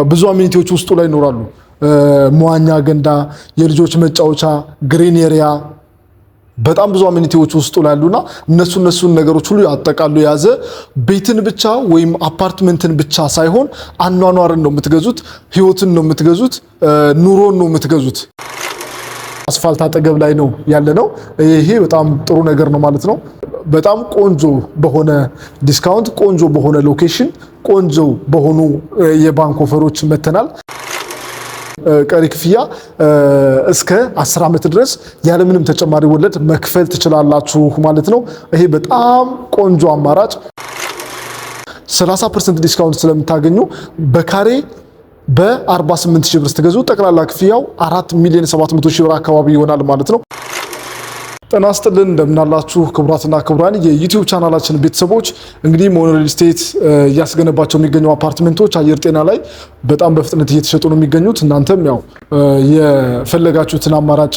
ብዙ አሚኒቲዎች ውስጡ ላይ ይኖራሉ። መዋኛ ገንዳ፣ የልጆች መጫወቻ፣ ግሪን ኤሪያ፣ በጣም ብዙ አሚኒቲዎች ውስጡ ላይ ያሉና እነሱን ነገሮች ሁሉ ያጠቃሉ የያዘ ቤትን ብቻ ወይም አፓርትመንትን ብቻ ሳይሆን አኗኗርን ነው የምትገዙት፣ ህይወትን ነው የምትገዙት፣ ኑሮን ነው የምትገዙት። አስፋልት አጠገብ ላይ ነው ያለነው። ይሄ በጣም ጥሩ ነገር ነው ማለት ነው። በጣም ቆንጆ በሆነ ዲስካውንት፣ ቆንጆ በሆነ ሎኬሽን፣ ቆንጆ በሆኑ የባንክ ኦፈሮች መተናል። ቀሪ ክፍያ እስከ 10 ዓመት ድረስ ያለምንም ተጨማሪ ወለድ መክፈል ትችላላችሁ ማለት ነው። ይሄ በጣም ቆንጆ አማራጭ 30% ዲስካውንት ስለምታገኙ በካሬ በ48 ሺህ ብር ስትገዙ ጠቅላላ ክፍያው 4,700,000 ብር አካባቢ ይሆናል ማለት ነው። ጤና ይስጥልን እንደምናላችሁ ክቡራትና ክቡራን የዩቲዩብ ቻናላችን ቤተሰቦች፣ እንግዲህ ሞኖ ሪል ስቴት እያስገነባቸው የሚገኙ አፓርትመንቶች አየር ጤና ላይ በጣም በፍጥነት እየተሸጡ ነው የሚገኙት። እናንተም ያው የፈለጋችሁትን አማራጭ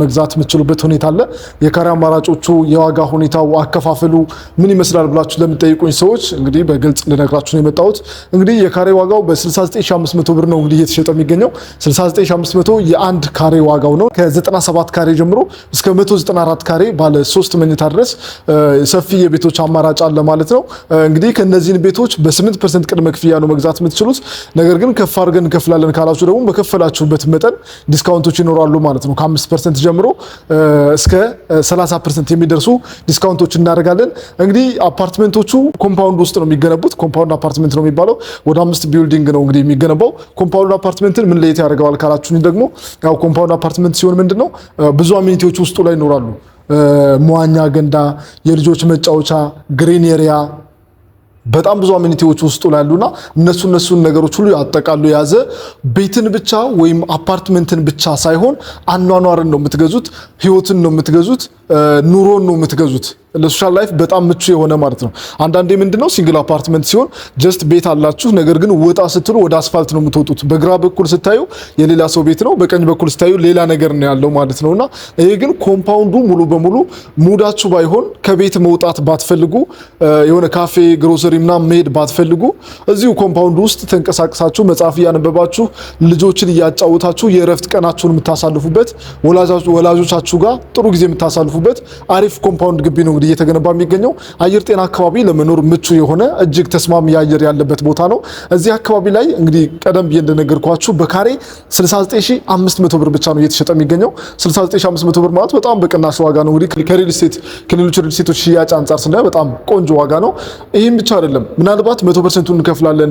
መግዛት የምትችሉበት ሁኔታ አለ። የካሬ አማራጮቹ፣ የዋጋ ሁኔታው፣ አከፋፈሉ ምን ይመስላል ብላችሁ ለምትጠይቁኝ ሰዎች እንግዲህ በግልጽ ልነግራችሁ ነው የመጣሁት። እንግዲህ የካሬ ዋጋው በ69500 ብር ነው እንግዲህ እየተሸጠ የሚገኘው። 69500 የአንድ ካሬ ዋጋው ነው። ከ97 ካሬ ጀምሮ እስከ 194 ካሬ ባለ 3 መኝታ ድረስ ሰፊ የቤቶች አማራጭ አለ ማለት ነው። እንግዲህ ከነዚህን ቤቶች በ8% ቅድመ ክፍያ ነው መግዛት የምትችሉት። ነገር ግን ከፍ አድርገን እንከፍላለን ካላችሁ ደግሞ በከፈላችሁበት መጠን ዲስካውንቶች ይኖራሉ ማለት ነው። ከ5% ጀምሮ እስከ 30% የሚደርሱ ዲስካውንቶች እናደርጋለን። እንግዲህ አፓርትመንቶቹ ኮምፓውንድ ውስጥ ነው የሚገነቡት። ኮምፓውንድ አፓርትመንት ነው የሚባለው። ወደ 5 ቢልዲንግ ነው እንግዲህ የሚገነባው። ኮምፓውንድ አፓርትመንትን ምን ለየት ያደርገዋል ካላችሁኝ ደግሞ ያው ኮምፓውንድ አፓርትመንት ሲሆን ምንድነው ብዙ አሚኒቲዎች ውስጡ ላይ ይኖራሉ። መዋኛ ገንዳ፣ የልጆች መጫወቻ፣ ግሪን ኤሪያ፣ በጣም ብዙ አሚኒቲዎች ውስጡ ላይ ያሉና እነሱን ነገሮች ሁሉ ያጠቃሉ የያዘ ቤትን ብቻ ወይም አፓርትመንትን ብቻ ሳይሆን አኗኗርን ነው የምትገዙት፣ ህይወትን ነው የምትገዙት፣ ኑሮን ነው የምትገዙት። ለሶሻል ላይፍ በጣም ምቹ የሆነ ማለት ነው። አንዳንዴ ምንድነው ሲንግል አፓርትመንት ሲሆን ጀስት ቤት አላችሁ፣ ነገር ግን ወጣ ስትሉ ወደ አስፋልት ነው የምትወጡት። በግራ በኩል ስታዩ የሌላ ሰው ቤት ነው፣ በቀኝ በኩል ስታዩ ሌላ ነገር ነው ያለው ማለት ነውና ይሄ ግን ኮምፓውንዱ ሙሉ በሙሉ ሙዳችሁ ባይሆን ከቤት መውጣት ባትፈልጉ የሆነ ካፌ ግሮሰሪ ምናምን መሄድ ባትፈልጉ እዚሁ ኮምፓውንዱ ውስጥ ተንቀሳቅሳችሁ መጽሐፍ እያነበባችሁ ልጆችን እያጫወታችሁ የእረፍት ቀናችሁን የምታሳልፉበት ወላጆቻችሁ ጋር ጥሩ ጊዜ የምታሳልፉበት አሪፍ ኮምፓውንድ ግቢ ነው እየተገነባ የሚገኘው። አየር ጤና አካባቢ ለመኖር ምቹ የሆነ እጅግ ተስማሚ አየር ያለበት ቦታ ነው። እዚህ አካባቢ ላይ እንግዲህ ቀደም ብዬ እንደነገርኳችሁ በካሬ 69500 ብር ብቻ ነው እየተሸጠ የሚገኘው። 69500 ብር ማለት በጣም በቅናሽ ዋጋ ነው። እንግዲህ ከሪል ስቴት ከሌሎች ሪል ስቴቶች ሽያጭ አንጻር ስናየው በጣም ቆንጆ ዋጋ ነው። ይህም ብቻ አይደለም፣ ምናልባት 100% እንከፍላለን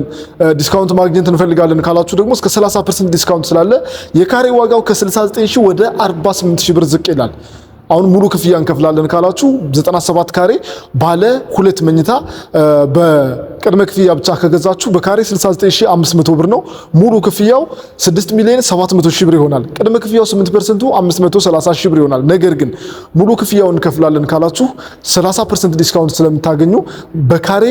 ዲስካውንት ማግኘት እንፈልጋለን ካላችሁ ደግሞ እስከ 30% ዲስካውንት ስላለ የካሬ ዋጋው ከ69000 ወደ 48000 ብር ዝቅ ይላል። አሁን ሙሉ ክፍያ እንከፍላለን ካላችሁ 97 ካሬ ባለ 2 መኝታ በቅድመ ክፍያ ብቻ ከገዛችሁ በካሬ 69500 ብር ነው። ሙሉ ክፍያው 6,700,000 ብር ይሆናል። ቅድመ ክፍያው 8% 530,000 ብር ይሆናል። ነገር ግን ሙሉ ክፍያውን እንከፍላለን ካላችሁ 30% ዲስካውንት ስለምታገኙ በካሬ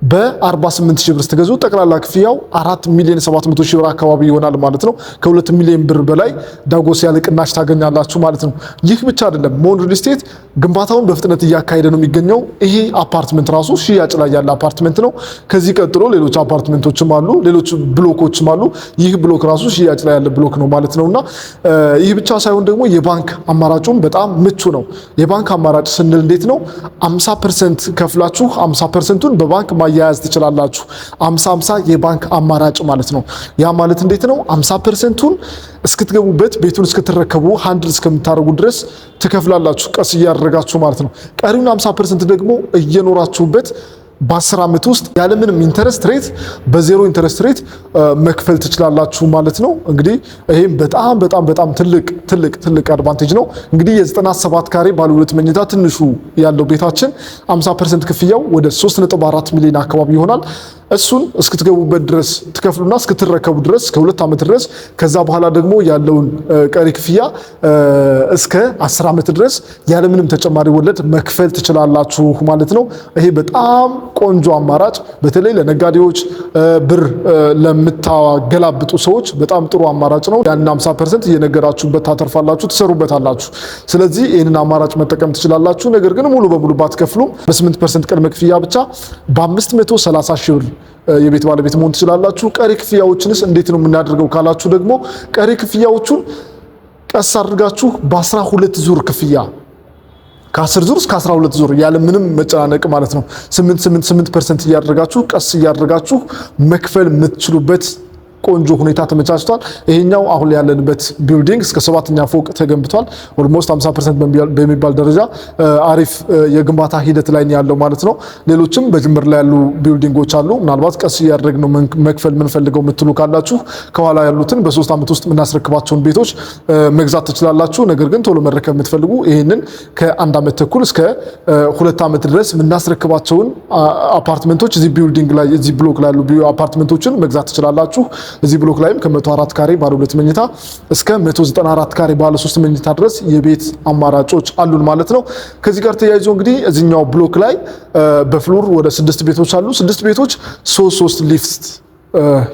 በ48,000 ብር ስትገዙ ጠቅላላ ክፍያው 4,700,000 ብር አካባቢ ይሆናል ማለት ነው። ከ2 ሚሊዮን ብር በላይ ዳጎስ ያለ ቅናሽ ታገኛላችሁ ማለት ነው። ይህ ብቻ አይደለም፣ ሞኖ ሪል ስቴት ግንባታውን በፍጥነት እያካሄደ ነው የሚገኘው። ይሄ አፓርትመንት ራሱ ሽያጭ ላይ ያለ አፓርትመንት ነው። ከዚህ ቀጥሎ ሌሎች አፓርትመንቶችም አሉ፣ ሌሎች ብሎኮችም አሉ። ይህ ብሎክ ራሱ ሽያጭ ላይ ያለ ብሎክ ነው ማለት ነውና ይህ ብቻ ሳይሆን ደግሞ የባንክ አማራጩም በጣም ምቹ ነው። የባንክ አማራጭ ስንል እንዴት ነው? 50% ከፍላችሁ 50%ቱን በባንክ ማያያዝ ትችላላችሁ። 50-50 የባንክ አማራጭ ማለት ነው። ያ ማለት እንዴት ነው? 50%ቱን እስክትገቡበት ቤቱን እስክትረከቡ ሃንድል እስከምታደርጉ ድረስ ትከፍላላችሁ፣ ቀስ እያደረጋችሁ ማለት ነው። ቀሪውን 50% ደግሞ እየኖራችሁበት በ10 ዓመት ውስጥ ያለምንም ኢንተረስት ሬት በዜሮ ኢንተረስት ሬት መክፈል ትችላላችሁ ማለት ነው። እንግዲህ ይሄም በጣም ትልቅ አድቫንቴጅ ነው። እንግዲህ የ97 ካሬ ባለ 2 መኝታ ትንሹ ያለው ቤታችን 50% ክፍያው ወደ 3.4 ሚሊዮን አካባቢ ይሆናል። እሱን እስክትገቡበት ድረስ ትከፍሉና እስክትረከቡ ድረስ ከ2 ዓመት ድረስ ከዛ በኋላ ደግሞ ያለውን ቀሪ ክፍያ እስከ 10 ዓመት ድረስ ያለምንም ተጨማሪ ወለድ መክፈል ትችላላችሁ ማለት ነው። ይሄ በጣም ቆንጆ አማራጭ በተለይ ለነጋዴዎች ብር ለምታገላብጡ ሰዎች በጣም ጥሩ አማራጭ ነው። ያን 50% እየነገራችሁበት ታተርፋላችሁ፣ ትሰሩበታላችሁ። ስለዚህ ይህንን አማራጭ መጠቀም ትችላላችሁ። ነገር ግን ሙሉ በሙሉ ባትከፍሉም በ8% ቅድመ ክፍያ ብቻ በ530,000 ብር የቤት ባለቤት መሆን ትችላላችሁ። ቀሪ ክፍያዎችንስ እንዴት ነው የምናደርገው ካላችሁ ደግሞ ቀሪ ክፍያዎቹን ቀስ አድርጋችሁ በ12 ዙር ክፍያ ከ10 ዙር እስከ 12 ዙር ያለ ምንም መጨናነቅ ማለት ነው 8% እያደረጋችሁ ቀስ እያደረጋችሁ መክፈል የምትችሉበት ቆንጆ ሁኔታ ተመቻችቷል። ይሄኛው አሁን ያለንበት ቢልዲንግ እስከ 7ኛ ፎቅ ተገንብቷል። ኦልሞስት 50% በሚባል ደረጃ አሪፍ የግንባታ ሂደት ላይ ያለው ማለት ነው። ሌሎችም በጅምር ላይ ያሉ ቢልዲንጎች አሉ። ምናልባት ቀስ እያደረግነው መክፈል የምንፈልገው የምትሉ ካላችሁ ከኋላ ያሉትን በ3 ዓመት ውስጥ የምናስረክባቸውን ቤቶች መግዛት ትችላላችሁ። ነገር ግን ቶሎ መረከብ የምትፈልጉ ይሄንን ከ1 ዓመት ተኩል እስከ 2 ዓመት ድረስ የምናስረክባቸውን አፓርትመንቶች እዚህ ቢልዲንግ ላይ እዚህ ብሎክ ላይ ያሉ አፓርትመንቶችን መግዛት ትችላላችሁ። እዚህ ብሎክ ላይም ከ104 ካሬ ባለ 2 መኝታ እስከ 194 ካሬ ባለ 3 መኝታ ድረስ የቤት አማራጮች አሉን ማለት ነው። ከዚህ ጋር ተያይዞ እንግዲህ እዚህኛው ብሎክ ላይ በፍሎር ወደ 6 ቤቶች አሉ። 6 ቤቶች 3 ሊፍት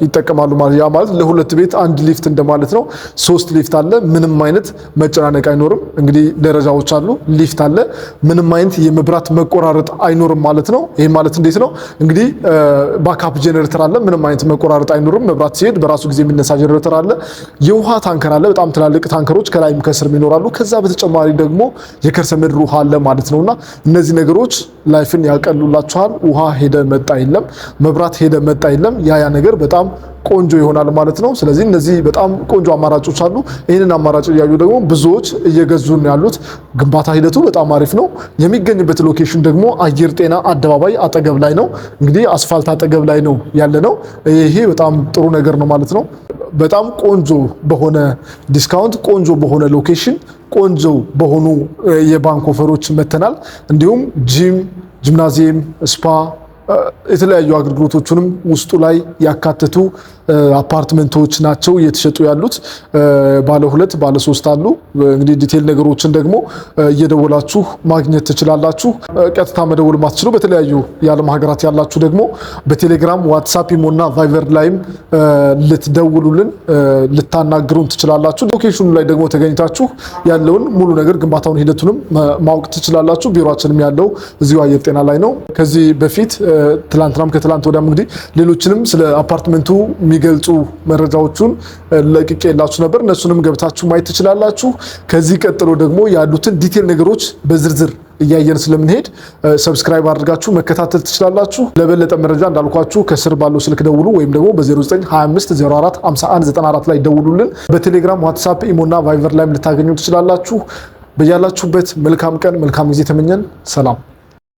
ይጠቀማሉ ማለት ያ ማለት ለሁለት ቤት አንድ ሊፍት እንደማለት ነው። 3 ሊፍት አለ። ምንም አይነት መጨናነቅ አይኖርም። እንግዲህ ደረጃዎች አሉ፣ ሊፍት አለ። ምንም አይነት የመብራት መቆራረጥ አይኖርም ማለት ነው። ይሄ ማለት እንዴት ነው? እንግዲህ ባካፕ ጄኔሬተር አለ። ምንም አይነት መቆራረጥ አይኖርም። መብራት ሲሄድ በራሱ ጊዜ የሚነሳ ጄኔሬተር አለ። የውሃ ታንከር አለ። በጣም ትላልቅ ታንከሮች ከላይም ከስርም ይኖራሉ። ከዛ በተጨማሪ ደግሞ የከርሰ ምድር ውሃ አለ ማለት ነውና እነዚህ ነገሮች ላይፍን ያቀሉላችኋል። ውሃ ሄደ መጣ የለም፣ መብራት ሄደ መጣ የለም። ያ ነገር በጣም ቆንጆ ይሆናል ማለት ነው። ስለዚህ እነዚህ በጣም ቆንጆ አማራጮች አሉ። ይህንን አማራጭ እያዩ ደግሞ ብዙዎች እየገዙን ያሉት ግንባታ ሂደቱ በጣም አሪፍ ነው። የሚገኝበት ሎኬሽን ደግሞ አየር ጤና አደባባይ አጠገብ ላይ ነው። እንግዲህ አስፋልት አጠገብ ላይ ነው ያለ ነው። ይሄ በጣም ጥሩ ነገር ነው ማለት ነው። በጣም ቆንጆ በሆነ ዲስካውንት፣ ቆንጆ በሆነ ሎኬሽን፣ ቆንጆ በሆኑ የባንክ ኦፈሮች መተናል። እንዲሁም ጂምናዚየም፣ ስፓ የተለያዩ አገልግሎቶችንም ውስጡ ላይ ያካተቱ አፓርትመንቶች ናቸው እየተሸጡ ያሉት። ባለ 2 ባለ 3 አሉ። እንግዲህ ዲቴል ነገሮችን ደግሞ እየደወላችሁ ማግኘት ትችላላችሁ። ቀጥታ መደወል ማትችሉ በተለያዩ የዓለም ሀገራት ያላችሁ ደግሞ በቴሌግራም ዋትሳፕ፣ ኢሞና ቫይበር ላይም ልትደውሉልን ልታናግሩን ትችላላችሁ። ሎኬሽኑ ላይ ደግሞ ተገኝታችሁ ያለውን ሙሉ ነገር ግንባታውን ሂደቱንም ማወቅ ትችላላችሁ። ቢሮአችንም ያለው እዚሁ አየር ጤና ላይ ነው። ከዚህ በፊት ትላንትናም ከትላንት ወዲያም እንግዲህ ሌሎችንም ስለ አፓርትመንቱ የሚገልጹ መረጃዎቹን ለቅቄላችሁ ነበር። እነሱንም ገብታችሁ ማየት ትችላላችሁ። ከዚህ ቀጥሎ ደግሞ ያሉትን ዲቴል ነገሮች በዝርዝር እያየን ስለምንሄድ ሰብስክራይብ አድርጋችሁ መከታተል ትችላላችሁ። ለበለጠ መረጃ እንዳልኳችሁ ከስር ባለው ስልክ ደውሉ፣ ወይም ደግሞ በ0925045194 ላይ ደውሉልን። በቴሌግራም ዋትሳፕ፣ ኢሞና ቫይቨር ላይም ልታገኙ ትችላላችሁ። በያላችሁበት መልካም ቀን መልካም ጊዜ ተመኘን። ሰላም።